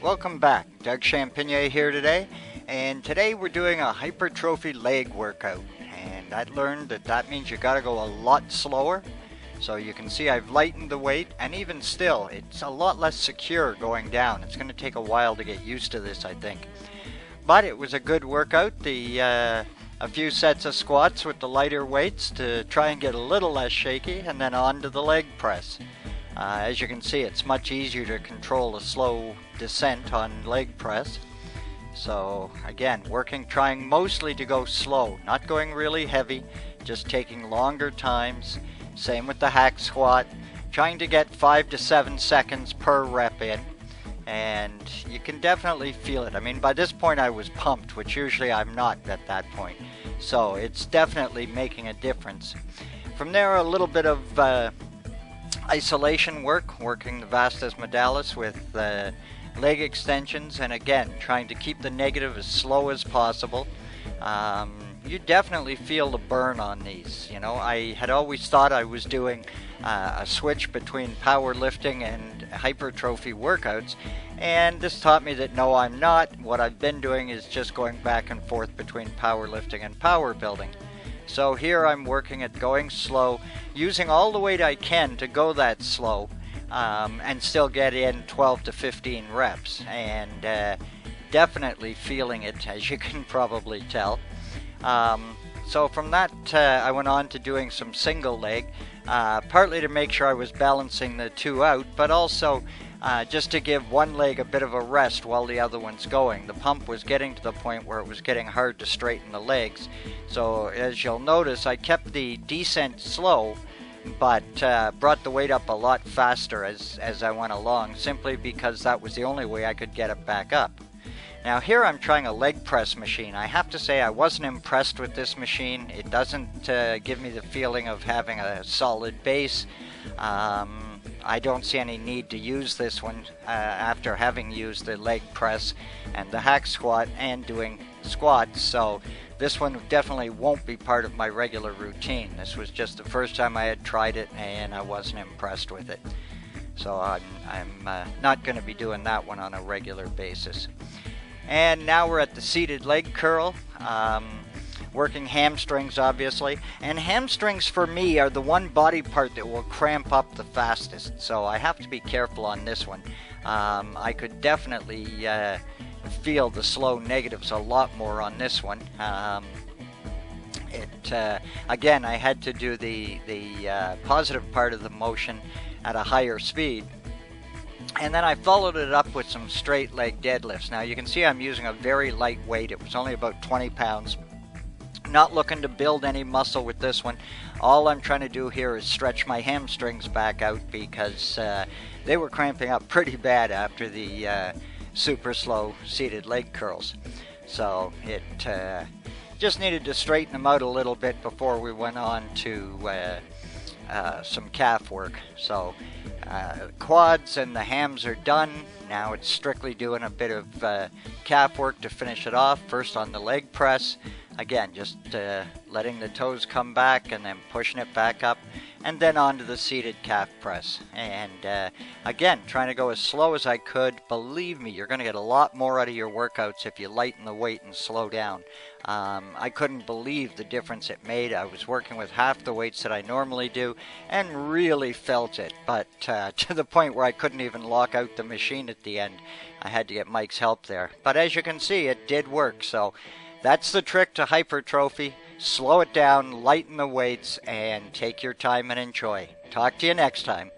welcome back. Doug Champigny here today, and today we're doing a hypertrophy leg workout. And I learned that means you gotta go a lot slower. So you can see I've lightened the weight, and even still, it's a lot less secure going down. It's gonna take a while to get used to this, I think. But it was a good workout. A few sets of squats with the lighter weights to try and get a little less shaky, and then on to the leg press. As you can see, it's much easier to control a slow descent on leg press. So again, trying mostly to go slow, not going really heavy, just taking longer times. Same with the hack squat, trying to get 5 to 7 seconds per rep in. And you can definitely feel it. I mean, by this point I was pumped, which usually I'm not at that point. So it's definitely making a difference. From there, a little bit of isolation work, working the vastus mentalis with leg extensions, and again, trying to keep the negative as slow as possible. You definitely feel the burn on these. You know, I had always thought I was doing a switch between powerlifting and hypertrophy workouts, and this taught me that no, I'm not. What I've been doing is just going back and forth between powerlifting and power building. So here I'm working at going slow, using all the weight I can to go that slow, and still get in 12 to 15 reps, and definitely feeling it, as you can probably tell. So from that I went on to doing some single leg, partly to make sure I was balancing the two out, but also just to give one leg a bit of a rest while the other one's going. The pump was getting to the point where it was getting hard to straighten the legs. So as you'll notice, I kept the descent slow, but brought the weight up a lot faster as I went along, simply because that was the only way I could get it back up. Now here I'm trying a leg press machine. I have to say I wasn't impressed with this machine. It doesn't give me the feeling of having a solid base. I don't see any need to use this one after having used the leg press and the hack squat and doing squats. So this one definitely won't be part of my regular routine. This was just the first time I had tried it, and I wasn't impressed with it. So I'm not going to be doing that one on a regular basis. And now we're at the seated leg curl, working hamstrings obviously. And hamstrings for me are the one body part that will cramp up the fastest, so I have to be careful on this one. I could definitely feel the slow negatives a lot more on this one. Again, I had to do the positive part of the motion at a higher speed. And then I followed it up with some straight leg deadlifts. Now you can see I'm using a very light weight. It was only about 20 pounds. Not looking to build any muscle with this one. All I'm trying to do here is stretch my hamstrings back out, because they were cramping up pretty bad after the super slow seated leg curls. So it just needed to straighten them out a little bit before we went on to some calf work. So quads and the hams are done. Now it's strictly doing a bit of calf work to finish it off. First on the leg press. Again, just letting the toes come back and then pushing it back up, and then onto the seated calf press. And again, trying to go as slow as I could. Believe me, you're going to get a lot more out of your workouts if you lighten the weight and slow down. I couldn't believe the difference it made. I was working with half the weights that I normally do and really felt it, but to the point where I couldn't even lock out the machine at the end. I had to get Mike's help there. But as you can see, it did work. So that's the trick to hypertrophy. Slow it down, lighten the weights, and take your time and enjoy. Talk to you next time.